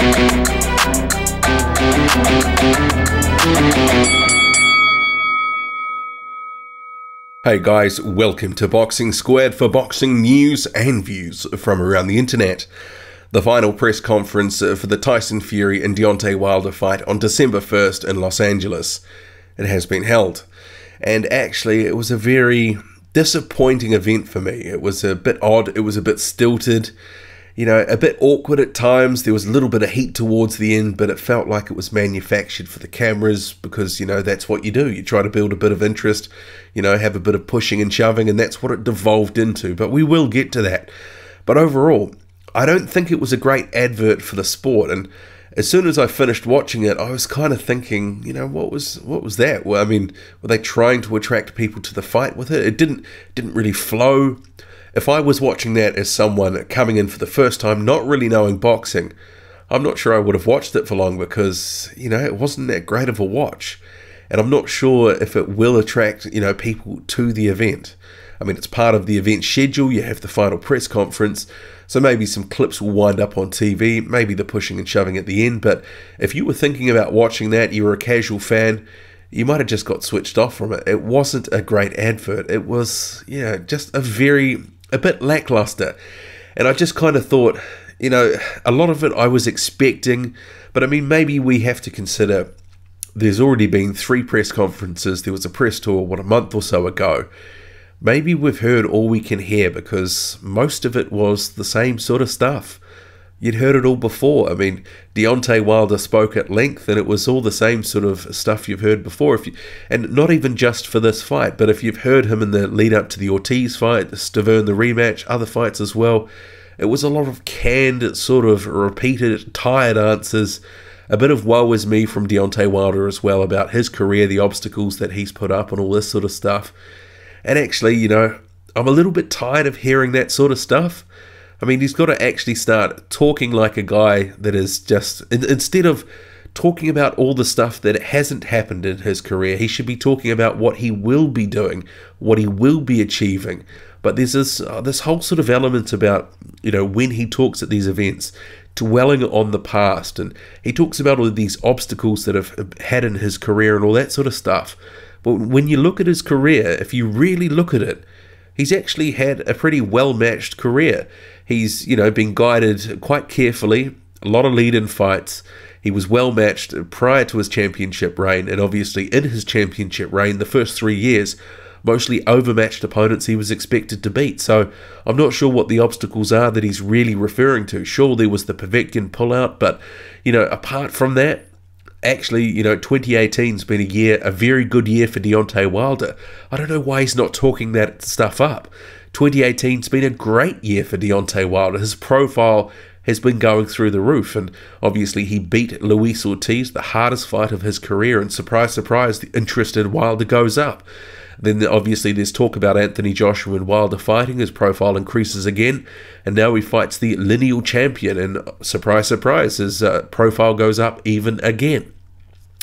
Hey guys, welcome to Boxing Squared for boxing news and views from around the internet. The final press conference for the Tyson Fury and Deontay Wilder fight on December 1st in Los Angeles. It has been held. And actually, it was a very disappointing event for me. It was a bit odd, it was a bit stilted, you know, a bit awkward at times. There was a little bit of heat towards the end, but it felt like it was manufactured for the cameras because, you know, that's what you do. You try to build a bit of interest, you know, have a bit of pushing and shoving, and that's what it devolved into. But we will get to that. But overall, I don't think it was a great advert for the sport. And as soon as I finished watching it, I was kind of thinking, you know, what was that? Well, I mean, were they trying to attract people to the fight with it? It didn't really flow. If I was watching that as someone coming in for the first time, not really knowing boxing, I'm not sure I would have watched it for long because, you know, it wasn't that great of a watch. And I'm not sure if it will attract, you know, people to the event. I mean, it's part of the event schedule. You have the final press conference. So maybe some clips will wind up on TV, maybe the pushing and shoving at the end. But if you were thinking about watching that, you were a casual fan, you might have just got switched off from it. It wasn't a great advert. It was, you know, just a bit lackluster. And I just kind of thought, you know, a lot of it I was expecting. But I mean, maybe we have to consider there's already been 3 press conferences. There was a press tour, a month or so ago. Maybe we've heard all we can hear because most of it was the same sort of stuff. You'd heard it all before. I mean, Deontay Wilder spoke at length and it was all the same sort of stuff you've heard before. And not even just for this fight, but if you've heard him in the lead up to the Ortiz fight, the Stavern, the rematch, other fights as well, it was a lot of canned, sort of repeated, tired answers. A bit of woe is me from Deontay Wilder as well about his career, the obstacles that he's put up and all this sort of stuff. And actually, you know, I'm a little bit tired of hearing that sort of stuff. I mean, he's got to actually start talking like a guy that is just, instead of talking about all the stuff that hasn't happened in his career, he should be talking about what he will be doing, what he will be achieving. But there's this whole sort of element about, you know, when he talks at these events, dwelling on the past, and he talks about all of these obstacles that have had in his career and all that sort of stuff. But when you look at his career, if you really look at it, he's actually had a pretty well-matched career. He's, you know, been guided quite carefully, a lot of lead-in fights. He was well-matched prior to his championship reign, and obviously in his championship reign, the first 3 years, mostly overmatched opponents he was expected to beat. So I'm not sure what the obstacles are that he's really referring to. Sure, there was the Povetkin pullout, but, you know, apart from that, actually, you know, 2018's been a very good year for Deontay Wilder. I don't know why he's not talking that stuff up. 2018's been a great year for Deontay Wilder. His profile has been going through the roof, and obviously he beat Luis Ortiz, the hardest fight of his career, and surprise, surprise, the interest in Wilder goes up. Then obviously there's talk about Anthony Joshua and Wilder fighting. His profile increases again, and now he fights the lineal champion, and surprise, surprise, his profile goes up even again.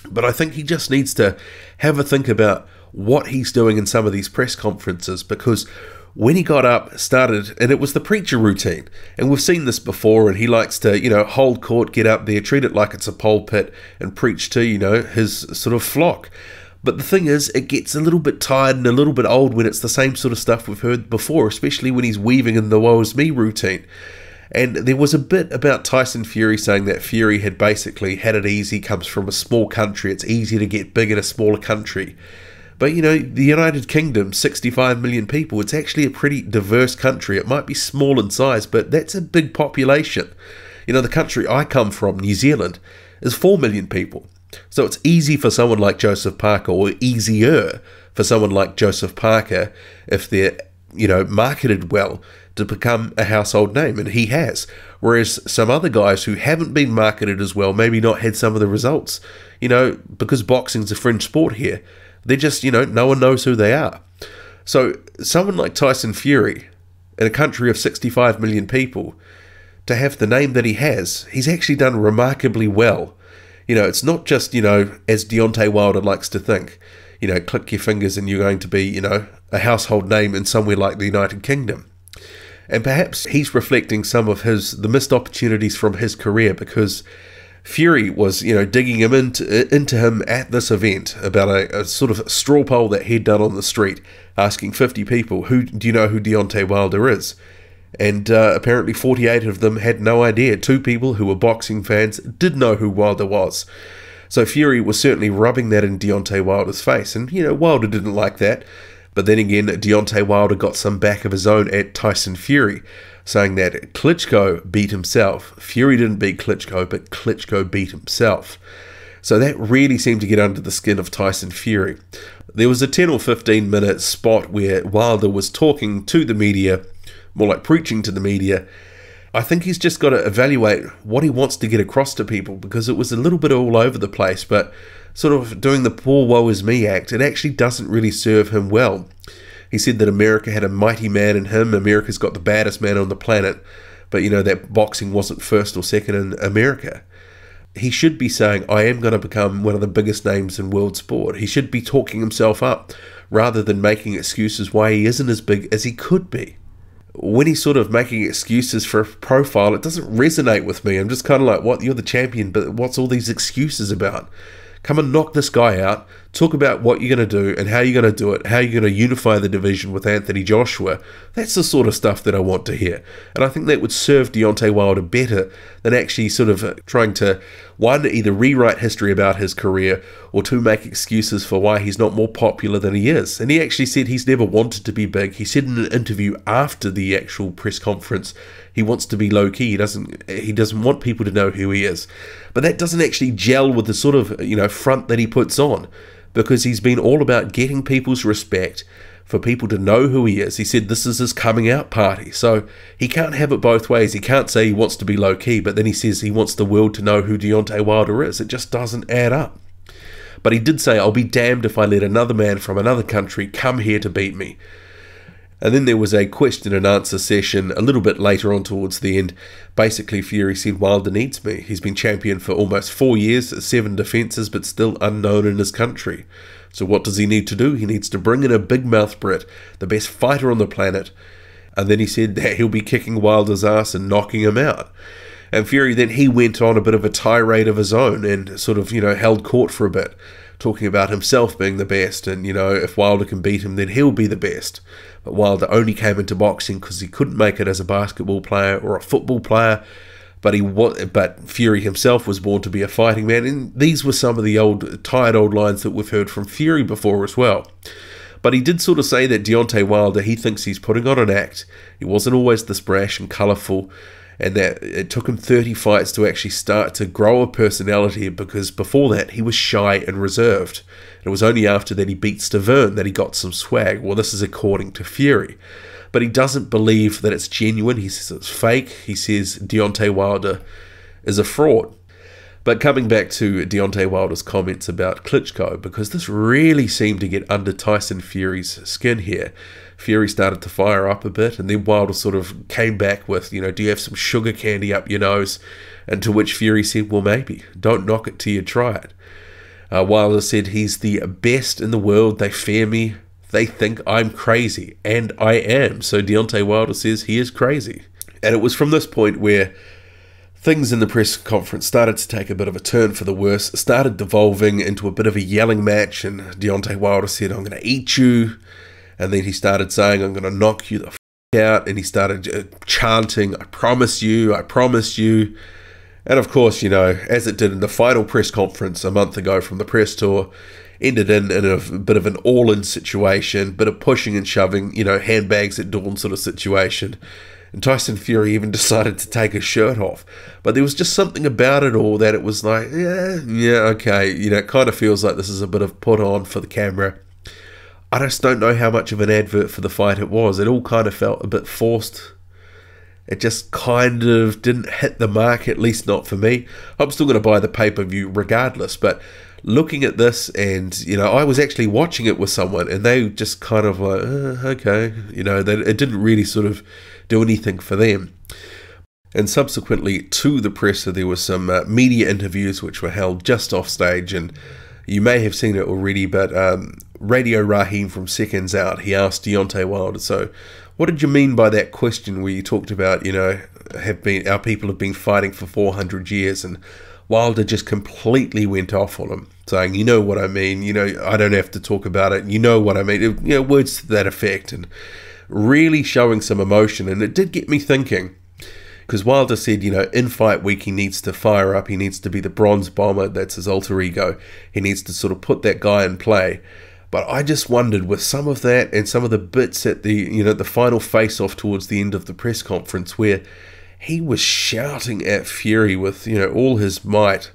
But I think he just needs to have a think about what he's doing in some of these press conferences, because when he got up, started, and it was the preacher routine, and we've seen this before, and he likes to, you know, hold court, get up there, treat it like it's a pulpit, and preach to, you know, his sort of flock. But the thing is, it gets a little bit tired and a little bit old when it's the same sort of stuff we've heard before, especially when he's weaving in the woe is me routine. And there was a bit about Tyson Fury saying that Fury had basically had it easy, comes from a small country, it's easy to get big in a smaller country. But, you know, the United Kingdom, 65 million people, it's actually a pretty diverse country. It might be small in size, but that's a big population. You know, the country I come from, New Zealand, is 4 million people. So it's easy for someone like Joseph Parker, or easier for someone like Joseph Parker, if they're, you know, marketed well, to become a household name, and he has. Whereas some other guys who haven't been marketed as well, maybe not had some of the results, you know, because boxing's a fringe sport here, they're just, you know, no one knows who they are. So someone like Tyson Fury, in a country of 65 million people, to have the name that he has, he's actually done remarkably well. You know, it's not just, you know, as Deontay Wilder likes to think, you know, click your fingers and you're going to be, you know, a household name in somewhere like the United Kingdom. And perhaps he's reflecting some of the missed opportunities from his career, because Fury was, digging him into him at this event about a sort of straw poll that he'd done on the street, asking 50 people, do you know who Deontay Wilder is? And apparently 48 of them had no idea. 2 people who were boxing fans did know who Wilder was. So Fury was certainly rubbing that in Deontay Wilder's face. And, Wilder didn't like that. But then again, Deontay Wilder got some back of his own at Tyson Fury, saying that Klitschko beat himself. Fury didn't beat Klitschko, but Klitschko beat himself. So that really seemed to get under the skin of Tyson Fury. There was a 10 or 15 minute spot where Wilder was talking to the media, more like preaching to the media. I think he's just got to evaluate what he wants to get across to people, because it was a little bit all over the place, but sort of doing the poor woe is me act, it actually doesn't really serve him well. He said that America had a mighty man in him, America's got the baddest man on the planet, but that boxing wasn't first or second in America. He should be saying, I am going to become one of the biggest names in world sport. He should be talking himself up, rather than making excuses why he isn't as big as he could be. When he's sort of making excuses for a profile, it doesn't resonate with me. I'm just kind of like, what, you're the champion, but what's all these excuses about? Come and knock this guy out, talk about what you're going to do and how you're going to do it, how you're going to unify the division with Anthony Joshua. That's the sort of stuff that I want to hear. And I think that would serve Deontay Wilder better than actually sort of trying to, one, either rewrite history about his career, or two, make excuses for why he's not more popular than he is. And he actually said he's never wanted to be big. He said in an interview after the actual press conference, he wants to be low-key. He doesn't want people to know who he is. But that doesn't actually gel with the sort of, front that he puts on, because he's been all about getting people's respect, for people to know who he is. He said this is his coming out party. So he can't have it both ways. He can't say he wants to be low-key, but then he says he wants the world to know who Deontay Wilder is. It just doesn't add up. But he did say, I'll be damned if I let another man from another country come here to beat me. And then there was a question and answer session a little bit later on towards the end. Basically, Fury said, Wilder needs me. He's been champion for almost 4 years, 7 defences, but still unknown in his country. So what does he need to do? He needs to bring in a big mouth Brit, the best fighter on the planet. And then he said that he'll be kicking Wilder's ass and knocking him out. And Fury, then he went on a bit of a tirade of his own and sort of, held court for a bit, talking about himself being the best, and, if Wilder can beat him, then he'll be the best. But Wilder only came into boxing because he couldn't make it as a basketball player or a football player, but Fury himself was born to be a fighting man. And these were some of the tired old lines that we've heard from Fury before as well. But he did sort of say that Deontay Wilder, he thinks he's putting on an act. He wasn't always this brash and colourful, and that it took him 30 fights to actually start to grow a personality, because before that he was shy and reserved. It was only after that he beat Stavern that he got some swag. Well, this is according to Fury. But he doesn't believe that it's genuine. He says it's fake. He says Deontay Wilder is a fraud. But coming back to Deontay Wilder's comments about Klitschko, because this really seemed to get under Tyson Fury's skin here. Fury started to fire up a bit, and then Wilder sort of came back with, do you have some sugar candy up your nose? And to which Fury said, well, maybe. Don't knock it till you try it. Wilder said he's the best in the world. They fear me. They think I'm crazy. And I am. So Deontay Wilder says he is crazy. And it was from this point where things in the press conference started to take a bit of a turn for the worse, started devolving into a bit of a yelling match, and Deontay Wilder said, I'm going to eat you. And then he started saying, I'm going to knock you the f*** out. And he started chanting, I promise you, I promise you. And of course, as it did in the final press conference a month ago from the press tour, ended in a bit of an all-in situation, bit of pushing and shoving, handbags at dawn sort of situation. And Tyson Fury even decided to take his shirt off. But there was just something about it all that it was like, yeah, okay. It kind of feels like this is a bit of put on for the camera. I just don't know how much of an advert for the fight it was. It all kind of felt a bit forced. It just kind of didn't hit the mark, at least not for me. I'm still going to buy the pay-per-view regardless, but looking at this, and, I was actually watching it with someone, and they just kind of like, okay, it didn't really sort of do anything for them. And subsequently to the presser, there was some media interviews which were held just off stage, and you may have seen it already, but Radio Raheem from Seconds Out, he asked Deontay Wilder, so what did you mean by that question where you talked about, our people have been fighting for 400 years, and Wilder just completely went off on him, saying, you know what I mean, you know, I don't have to talk about it, you know what I mean, you know, words to that effect, and really showing some emotion. And it did get me thinking, because Wilder said, you know, in fight week he needs to fire up, he needs to be the bronze bomber, that's his alter ego, he needs to sort of put that guy in play. But I just wondered, with some of that and some of the bits at the, you know, the final face-off towards the end of the press conference where he was shouting at Fury with, you know, all his might,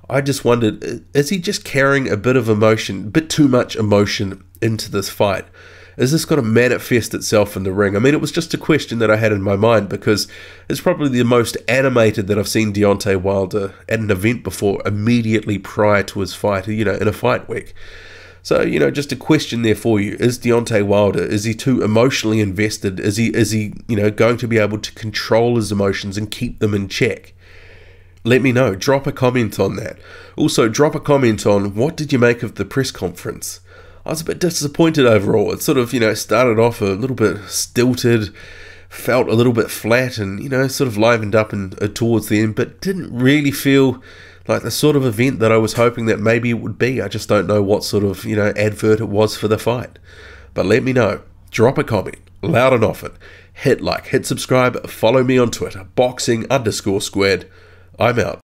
I just wondered, is he just carrying a bit of emotion, a bit too much emotion into this fight? Is this going to manifest itself in the ring? I mean, it was just a question that I had in my mind, because it's probably the most animated that I've seen Deontay Wilder at an event before, immediately prior to his fight, you know, in a fight week. So, you know, just a question there for you. Is Deontay Wilder, is he too emotionally invested? Is he, you know, going to be able to control his emotions and keep them in check? Let me know. Drop a comment on that. Also, drop a comment on, what did you make of the press conference? I was a bit disappointed overall. It sort of, you know, started off a little bit stilted, felt a little bit flat, and, you know, sort of livened up towards the end, but didn't really feel like the sort of event that I was hoping that maybe it would be. I just don't know what sort of, you know, advert it was for the fight. But let me know. Drop a comment, loud and often. Hit like, hit subscribe, follow me on Twitter, boxing_squared. I'm out.